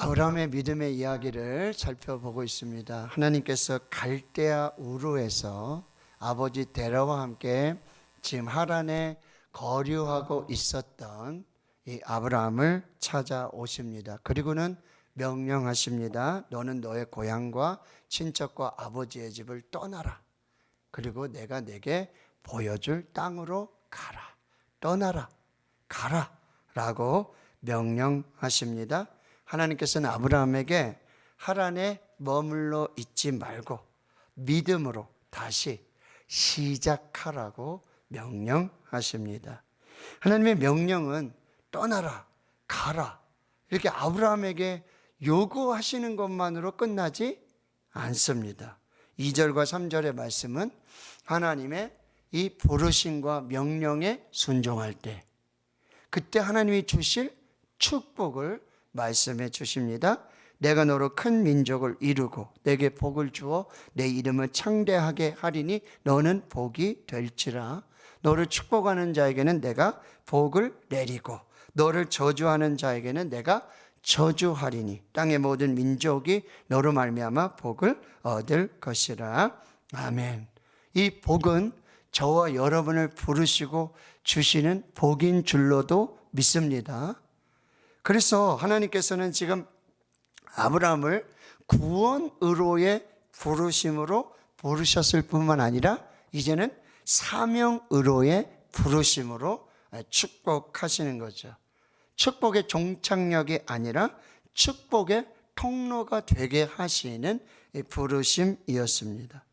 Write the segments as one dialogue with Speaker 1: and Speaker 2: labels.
Speaker 1: 아브라함의 믿음의 이야기를 살펴보고 있습니다. 하나님께서 갈대아 우르에서 아버지 데라와 함께 지금 하란에 거류하고 있었던 이 아브라함을 찾아오십니다. 그리고는 명령하십니다. 너는 너의 고향과 친척과 아버지의 집을 떠나라. 그리고 내가 내게 보여줄 땅으로 가라. 떠나라. 가라. 라고 명령하십니다. 하나님께서는 아브라함에게 하란에 머물러 있지 말고 믿음으로 다시 시작하라고 명령하십니다. 하나님의 명령은 떠나라, 가라 이렇게 아브라함에게 요구하시는 것만으로 끝나지 않습니다. 2절과 3절의 말씀은 하나님의 이 부르심과 명령에 순종할 때 그때 하나님이 주실 축복을 말씀해 주십니다. 내가 너로 큰 민족을 이루고 내게 복을 주어 내 이름을 창대하게 하리니 너는 복이 될지라. 너를 축복하는 자에게는 내가 복을 내리고 너를 저주하는 자에게는 내가 저주하리니 땅의 모든 민족이 너로 말미암아 복을 얻을 것이라. 아멘. 이 복은 저와 여러분을 부르시고 주시는 복인 줄로도 믿습니다. 그래서 하나님께서는 지금 아브라함을 구원의로의 부르심으로 부르셨을 뿐만 아니라 이제는 사명의로의 부르심으로 축복하시는 거죠. 축복의 종착역이 아니라 축복의 통로가 되게 하시는 부르심이었습니다.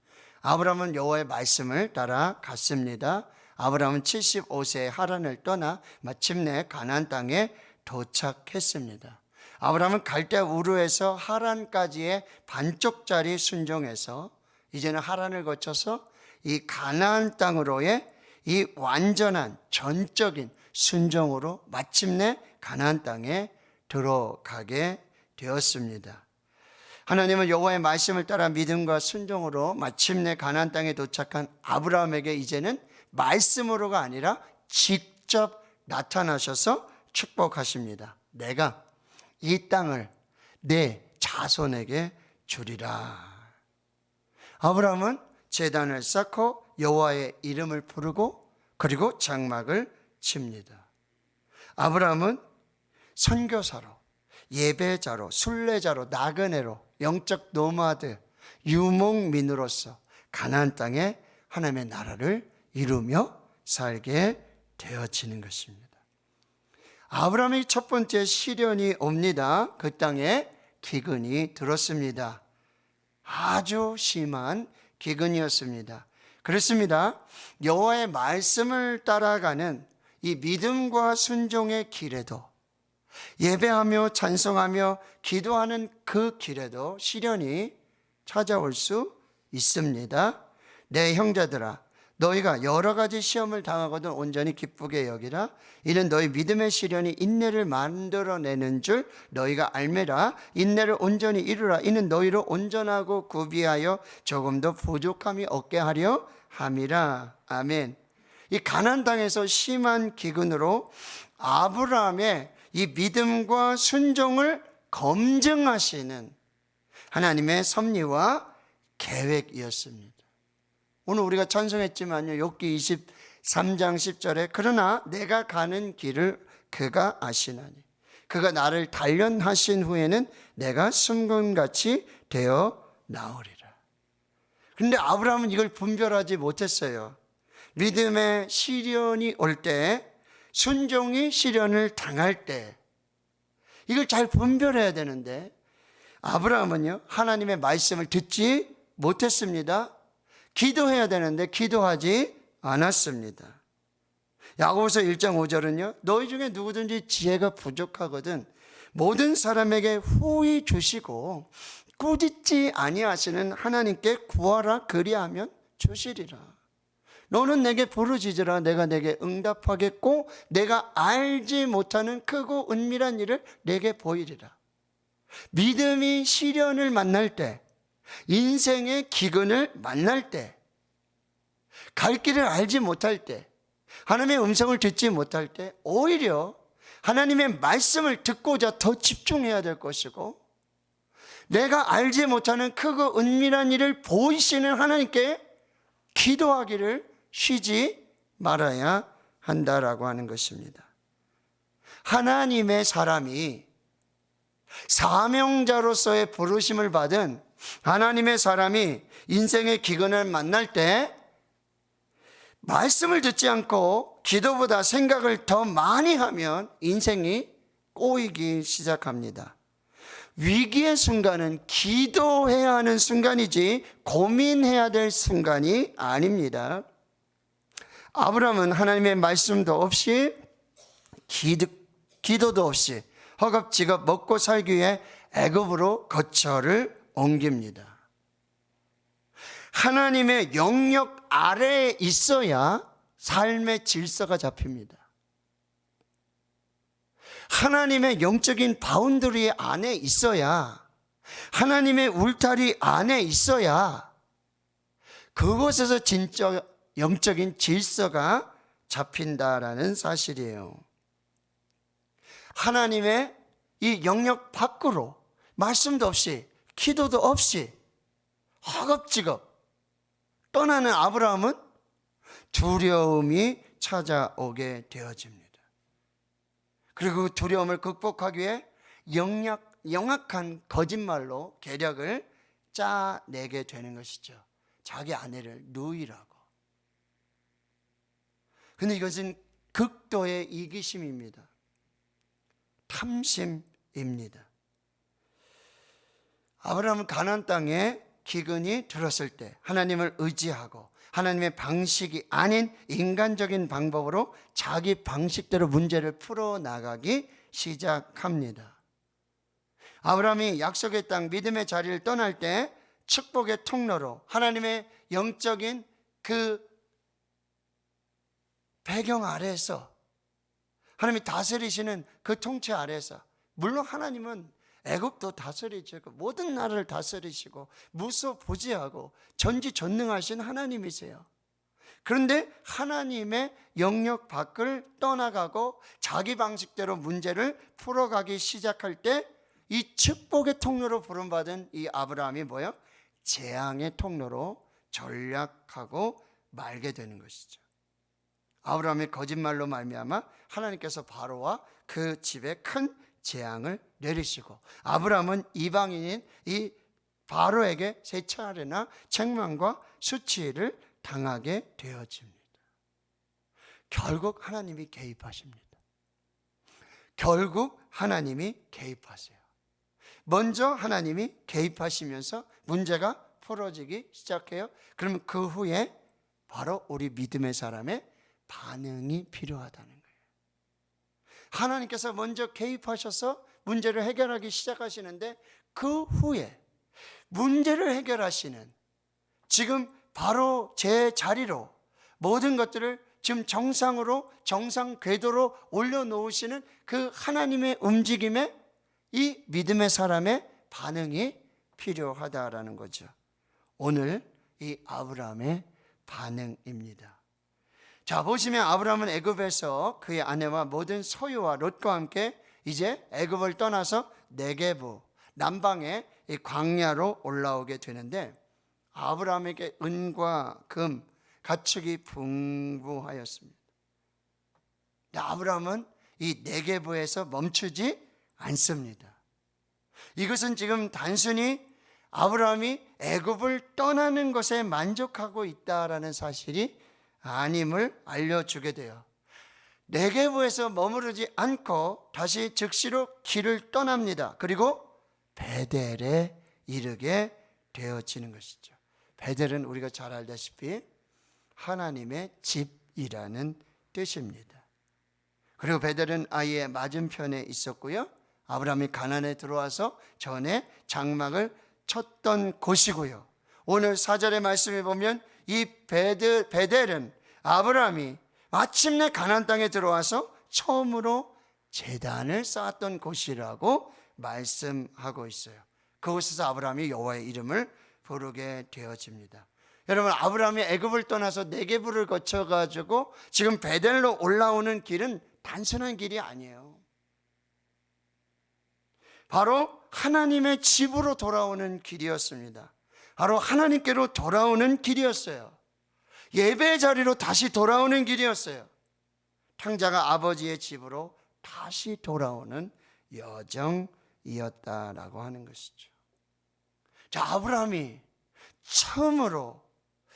Speaker 1: 아브라함은 여호와의 말씀을 따라 갔습니다. 아브라함은 75세에 하란을 떠나 마침내 가나안 땅에 도착했습니다. 아브라함은 갈대아 우르에서 하란까지의 반쪽짜리 순종해서 이제는 하란을 거쳐서 이 가나안 땅으로의 이 완전한 전적인 순종으로 마침내 가나안 땅에 들어가게 되었습니다. 하나님은 여호와의 말씀을 따라 믿음과 순종으로 마침내 가나안 땅에 도착한 아브라함에게 이제는 말씀으로가 아니라 직접 나타나셔서 축복하십니다. 내가 이 땅을 내 자손에게 주리라. 아브라함은 제단을 쌓고 여호와의 이름을 부르고 그리고 장막을 칩니다. 아브라함은 선교사로, 예배자로, 순례자로, 나그네로, 영적 노마드, 유목민으로서 가나안 땅에 하나님의 나라를 이루며 살게 되어지는 것입니다. 아브라함의 첫 번째 시련이 옵니다. 그 땅에 기근이 들었습니다. 아주 심한 기근이었습니다. 그렇습니다. 여호와의 말씀을 따라가는 이 믿음과 순종의 길에도 예배하며 찬송하며 기도하는 그 길에도 시련이 찾아올 수 있습니다. 내 형제들아, 너희가 여러 가지 시험을 당하거든 온전히 기쁘게 여기라. 이는 너희 믿음의 시련이 인내를 만들어내는 줄 너희가 알매라. 인내를 온전히 이루라. 이는 너희로 온전하고 구비하여 조금도 부족함이 없게 하려 함이라. 아멘. 이 가나안 땅에서 심한 기근으로 아브라함의 이 믿음과 순종을 검증하시는 하나님의 섭리와 계획이었습니다. 오늘 우리가 찬송했지만요, 욥기 23장 10절에 그러나 내가 가는 길을 그가 아시나니 그가 나를 단련하신 후에는 내가 순금같이 되어 나오리라. 그런데 아브라함은 이걸 분별하지 못했어요. 믿음의 시련이 올 때, 순종이 시련을 당할 때 이걸 잘 분별해야 되는데 아브라함은요, 하나님의 말씀을 듣지 못했습니다. 기도해야 되는데 기도하지 않았습니다. 야고보서 1장 5절은요, 너희 중에 누구든지 지혜가 부족하거든 모든 사람에게 후히 주시고 꾸짖지 아니하시는 하나님께 구하라 그리하면 주시리라. 너는 내게 부르짖으라 내가 내게 응답하겠고 내가 알지 못하는 크고 은밀한 일을 내게 보이리라. 믿음이 시련을 만날 때, 인생의 기근을 만날 때, 갈 길을 알지 못할 때, 하나님의 음성을 듣지 못할 때 오히려 하나님의 말씀을 듣고자 더 집중해야 될 것이고 내가 알지 못하는 크고 은밀한 일을 보이시는 하나님께 기도하기를 쉬지 말아야 한다라고 하는 것입니다. 하나님의 사람이 사명자로서의 부르심을 받은 하나님의 사람이 인생의 기근을 만날 때 말씀을 듣지 않고 기도보다 생각을 더 많이 하면 인생이 꼬이기 시작합니다. 위기의 순간은 기도해야 하는 순간이지 고민해야 될 순간이 아닙니다. 아브라함은 하나님의 말씀도 없이 기도도 없이 허겁지겁 먹고 살기 위해 애굽으로 거처를 옮깁니다. 하나님의 영역 아래에 있어야 삶의 질서가 잡힙니다. 하나님의 영적인 바운더리 안에 있어야, 하나님의 울타리 안에 있어야 그곳에서 진짜 영적인 질서가 잡힌다라는 사실이에요. 하나님의 이 영역 밖으로 말씀도 없이 기도도 없이 허겁지겁 떠나는 아브라함은 두려움이 찾아오게 되어집니다. 그리고 그 두려움을 극복하기 위해 영악한 거짓말로 계략을 짜내게 되는 것이죠. 자기 아내를 누이라고. 근데 이것은 극도의 이기심입니다. 탐심입니다. 아브라함은 가나안 땅에 기근이 들었을 때 하나님을 의지하고 하나님의 방식이 아닌 인간적인 방법으로 자기 방식대로 문제를 풀어나가기 시작합니다. 아브라함이 약속의 땅 믿음의 자리를 떠날 때 축복의 통로로 하나님의 영적인 그 배경 아래에서 하나님이 다스리시는 그 통치 아래에서, 물론 하나님은 애굽도 다스리시고 모든 나라를 다스리시고 무소부지하고 전지전능하신 하나님이세요. 그런데 하나님의 영역 밖을 떠나가고 자기 방식대로 문제를 풀어가기 시작할 때 이 축복의 통로로 부름받은 이 아브라함이 뭐예요? 재앙의 통로로 전락하고 말게 되는 것이죠. 아브라함의 거짓말로 말미암아 하나님께서 바로와 그 집에 큰 재앙을 내리시고 아브라함은 이방인인 이 바로에게 세 차례나 책망과 수치를 당하게 되어집니다. 결국 하나님이 개입하십니다. 결국 하나님이 개입하세요. 먼저 하나님이 개입하시면서 문제가 풀어지기 시작해요. 그러면 그 후에 바로 우리 믿음의 사람의 반응이 필요하다는 거예요. 하나님께서 먼저 개입하셔서 문제를 해결하기 시작하시는데 그 후에 문제를 해결하시는, 지금 바로 제 자리로 모든 것들을 지금 정상으로, 정상 궤도로 올려놓으시는 그 하나님의 움직임에 이 믿음의 사람의 반응이 필요하다라는 거죠. 오늘 이 아브라함의 반응입니다. 자, 보시면 아브라함은 애굽에서 그의 아내와 모든 소유와 롯과 함께 이제 애굽을 떠나서 네게부 남방의 이 광야로 올라오게 되는데, 아브라함에게 은과 금, 가축이 풍부하였습니다. 아브라함은 이 네게부에서 멈추지 않습니다. 이것은 지금 단순히 아브라함이 애굽을 떠나는 것에 만족하고 있다라는 사실이 아님을 알려주게 돼요. 네게부에서 머무르지 않고 다시 즉시로 길을 떠납니다. 그리고 베델에 이르게 되어지는 것이죠. 베델은 우리가 잘 알다시피 하나님의 집이라는 뜻입니다. 그리고 베델은 아이의 맞은편에 있었고요, 아브라함이 가나안에 들어와서 전에 장막을 쳤던 곳이고요. 오늘 4절의 말씀에 보면 이 베델은 아브라함이 마침내 가나안 땅에 들어와서 처음으로 제단을 쌓았던 곳이라고 말씀하고 있어요. 그곳에서 아브라함이 여호와의 이름을 부르게 되어집니다. 여러분, 아브라함이 애굽을 떠나서 네게부를 거쳐가지고 지금 베델로 올라오는 길은 단순한 길이 아니에요. 바로 하나님의 집으로 돌아오는 길이었습니다. 바로 하나님께로 돌아오는 길이었어요. 예배 자리로 다시 돌아오는 길이었어요. 탕자가 아버지의 집으로 다시 돌아오는 여정이었다라고 하는 것이죠. 자, 아브라함이 처음으로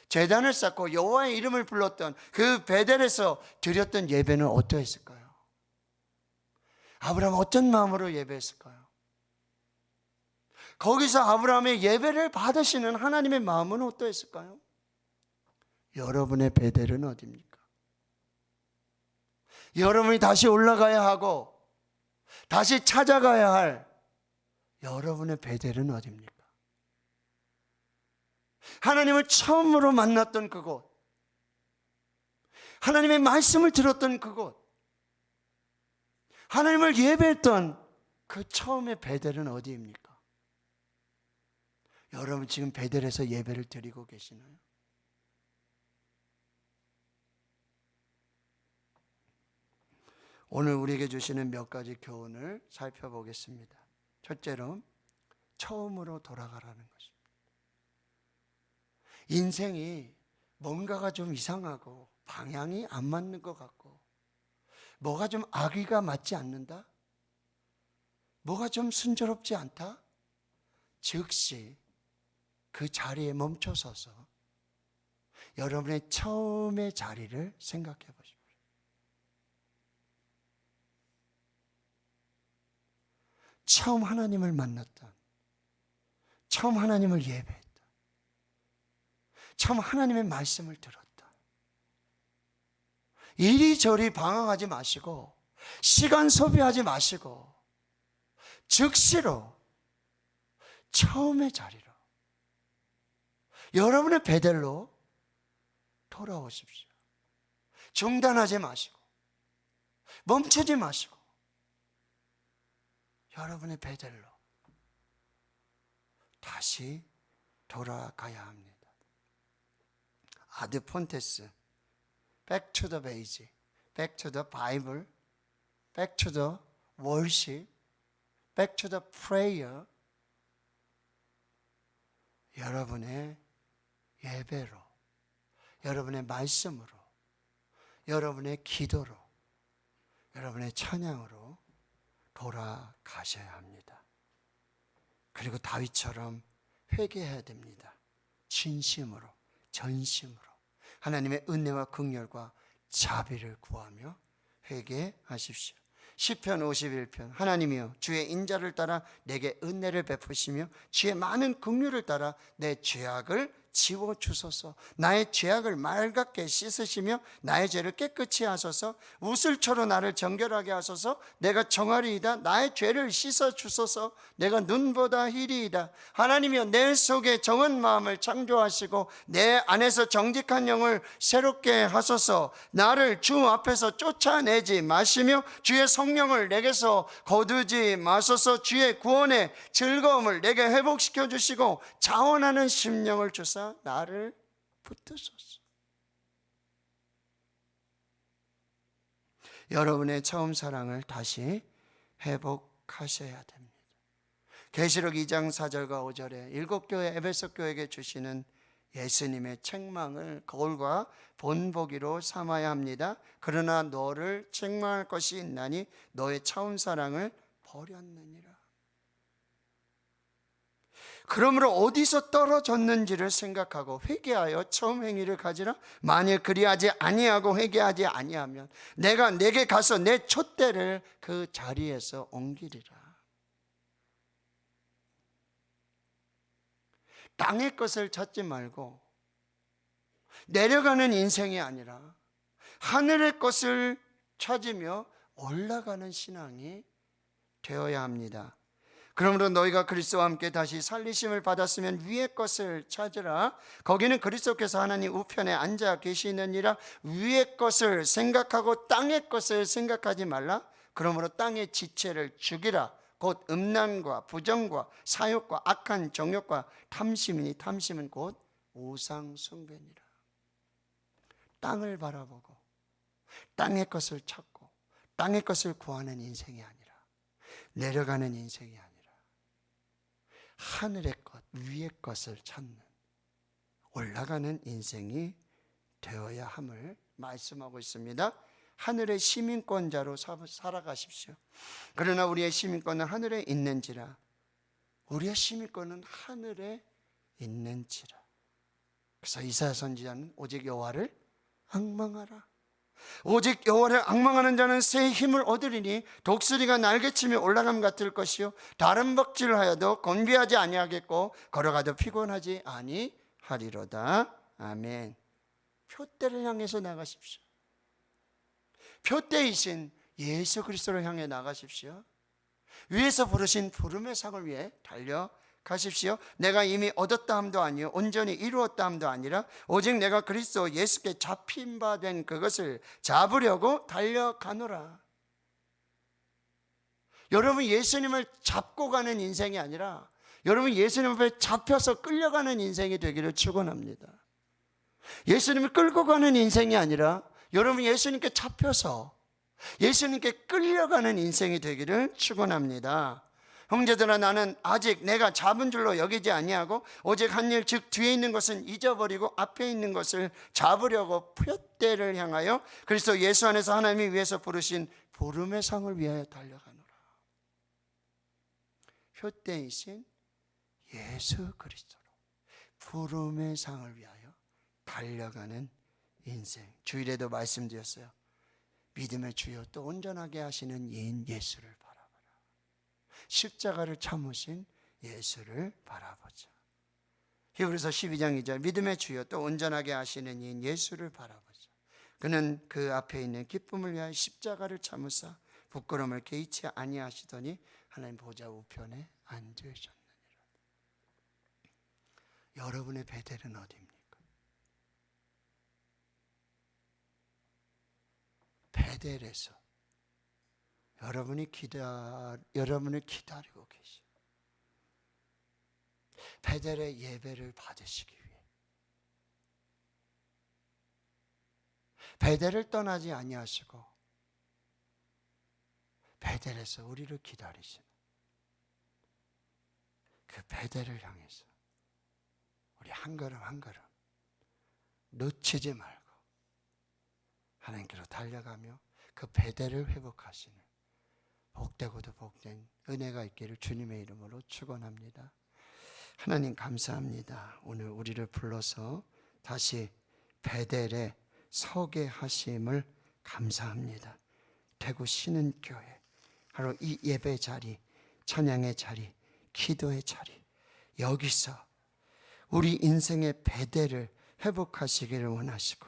Speaker 1: 제단을 쌓고 여호와의 이름을 불렀던 그 베델에서 드렸던 예배는 어떠했을까요? 아브라함은 어떤 마음으로 예배했을까요? 거기서 아브라함의 예배를 받으시는 하나님의 마음은 어떠했을까요? 여러분의 베델은 어디입니까? 여러분이 다시 올라가야 하고 다시 찾아가야 할 여러분의 베델은 어디입니까? 하나님을 처음으로 만났던 그곳, 하나님의 말씀을 들었던 그곳, 하나님을 예배했던 그 처음의 베델은 어디입니까? 여러분 지금 베델에서 예배를 드리고 계시나요? 오늘 우리에게 주시는 몇 가지 교훈을 살펴보겠습니다. 첫째로 처음으로 돌아가라는 것입니다. 인생이 뭔가가 좀 이상하고 방향이 안 맞는 것 같고 뭐가 좀 악의가 맞지 않는다? 뭐가 좀 순조롭지 않다? 즉시 그 자리에 멈춰서서 여러분의 처음의 자리를 생각해 보십시오. 처음 하나님을 만났던, 처음 하나님을 예배했던, 처음 하나님의 말씀을 들었던, 이리저리 방황하지 마시고 시간 소비하지 마시고 즉시로 처음의 자리로 여러분의 베델로 돌아오십시오. 중단하지 마시고 멈추지 마시고 여러분의 베델로 다시 돌아가야 합니다. 아드 폰테스, Back to the page, Back to the Bible, Back to the worship, Back to the prayer. 여러분의 예배로, 여러분의 말씀으로, 여러분의 기도로, 여러분의 찬양으로 돌아가셔야 합니다. 그리고 다윗처럼 회개해야 됩니다. 진심으로, 전심으로 하나님의 은혜와 긍휼과 자비를 구하며 회개하십시오. 시편 51편 하나님이여 주의 인자를 따라 내게 은혜를 베푸시며 주의 많은 긍휼을 따라 내 죄악을 지워주소서. 나의 죄악을 맑게 씻으시며 나의 죄를 깨끗이 하소서. 우슬초로 나를 정결하게 하소서. 내가 정하리이다. 나의 죄를 씻어주소서. 내가 눈보다 희리이다. 하나님이여 내 속에 정한 마음을 창조하시고 내 안에서 정직한 영을 새롭게 하소서. 나를 주 앞에서 쫓아내지 마시며 주의 성령을 내게서 거두지 마소서. 주의 구원의 즐거움을 내게 회복시켜 주시고 자원하는 심령을 주사 나를 붙드소서. 여러분의 처음 사랑을 다시 회복하셔야 됩니다. 계시록 2장 4절과 5절에 일곱 교회 에베소 교회에게 주시는 예수님의 책망을 거울과 본보기로 삼아야 합니다. 그러나 너를 책망할 것이 있나니 너의 처음 사랑을 버렸느니라. 그러므로 어디서 떨어졌는지를 생각하고 회개하여 처음 행위를 가지라. 만일 그리하지 아니하고 회개하지 아니하면 내가 내게 가서 내 촛대를 그 자리에서 옮기리라. 땅의 것을 찾지 말고 내려가는 인생이 아니라 하늘의 것을 찾으며 올라가는 신앙이 되어야 합니다. 그러므로 너희가 그리스도와 함께 다시 살리심을 받았으면 위의 것을 찾으라. 거기는 그리스도께서 하나님 우편에 앉아 계시느니라. 위의 것을 생각하고 땅의 것을 생각하지 말라. 그러므로 땅의 지체를 죽이라. 곧 음란과 부정과 사욕과 악한 정욕과 탐심이니 탐심은 곧 우상 숭배니라. 땅을 바라보고 땅의 것을 찾고 땅의 것을 구하는 인생이 아니라 내려가는 인생이 아니라 하늘의 것, 위의 것을 찾는 올라가는 인생이 되어야 함을 말씀하고 있습니다. 하늘의 시민권자로 살아가십시오. 그러나 우리의 시민권은 하늘에 있는지라. 우리의 시민권은 하늘에 있는지라. 그래서 이사야 선지자는 오직 여호와를 앙망하라. 오직 여호와를 앙망하는 자는 새 힘을 얻으리니 독수리가 날개치며 올라감 같을 것이요 다른 먹질을 하여도 건비하지 아니하겠고 걸어가도 피곤하지 아니하리로다. 아멘. 표대를 향해서 나가십시오. 표대이신 예수 그리스도를 향해 나가십시오. 위에서 부르신 부름의 상을 위해 달려가십시오. 내가 이미 얻었다 함도 아니요 온전히 이루었다 함도 아니라 오직 내가 그리스도 예수께 잡힌 바 된 그것을 잡으려고 달려가노라. 여러분 예수님을 잡고 가는 인생이 아니라 여러분 예수님 앞에 잡혀서 끌려가는 인생이 되기를 축원합니다. 예수님을 끌고 가는 인생이 아니라 여러분 예수님께 잡혀서 예수님께 끌려가는 인생이 되기를 축원합니다. 형제들아, 나는 아직 내가 잡은 줄로 여기지 아니하고 오직 한 일 즉 뒤에 있는 것은 잊어버리고 앞에 있는 것을 잡으려고 표대를 향하여 그리스도 예수 안에서 하나님이 위에서 부르신 부름의 상을 위하여 달려가노라. 표대이신 예수 그리스도로 부름의 상을 위하여 달려가는 인생. 주일에도 말씀드렸어요. 믿음의 주여 또 온전하게 하시는 이인 예수를 바라보라. 십자가를 참으신 예수를 바라보자. 히브리서 12장 2절 믿음의 주여 또 온전하게 하시는 이인 예수를 바라보자. 그는 그 앞에 있는 기쁨을 위하여 십자가를 참으사 부끄러움을 개의치 아니하시더니 하나님 보좌 우편에 앉으셨느니라. 여러분의 베델은 어디입니까? 베델에서 여러분을 기다리고 계시. 베델의 예배를 받으시기 위해 베델을 떠나지 아니하시고 베델에서 우리를 기다리시는 그 베델을 향해서 우리 한 걸음 한 걸음 놓치지 말고 하나님께로 달려가며 그 베델을 회복하시는 복되고도 복된 은혜가 있기를 주님의 이름으로 축원합니다. 하나님 감사합니다. 오늘 우리를 불러서 다시 베델에 서게 하심을 감사합니다. 대구 신은교회 바로 이 예배 자리, 찬양의 자리, 기도의 자리, 여기서 우리 인생의 베델을 회복하시기를 원하시고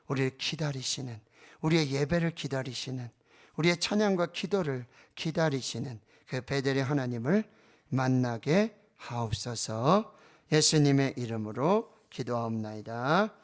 Speaker 1: 우리를 기다리시는, 우리의 예배를 기다리시는, 우리의 찬양과 기도를 기다리시는 그 베델의 하나님을 만나게 하옵소서. 예수님의 이름으로 기도하옵나이다.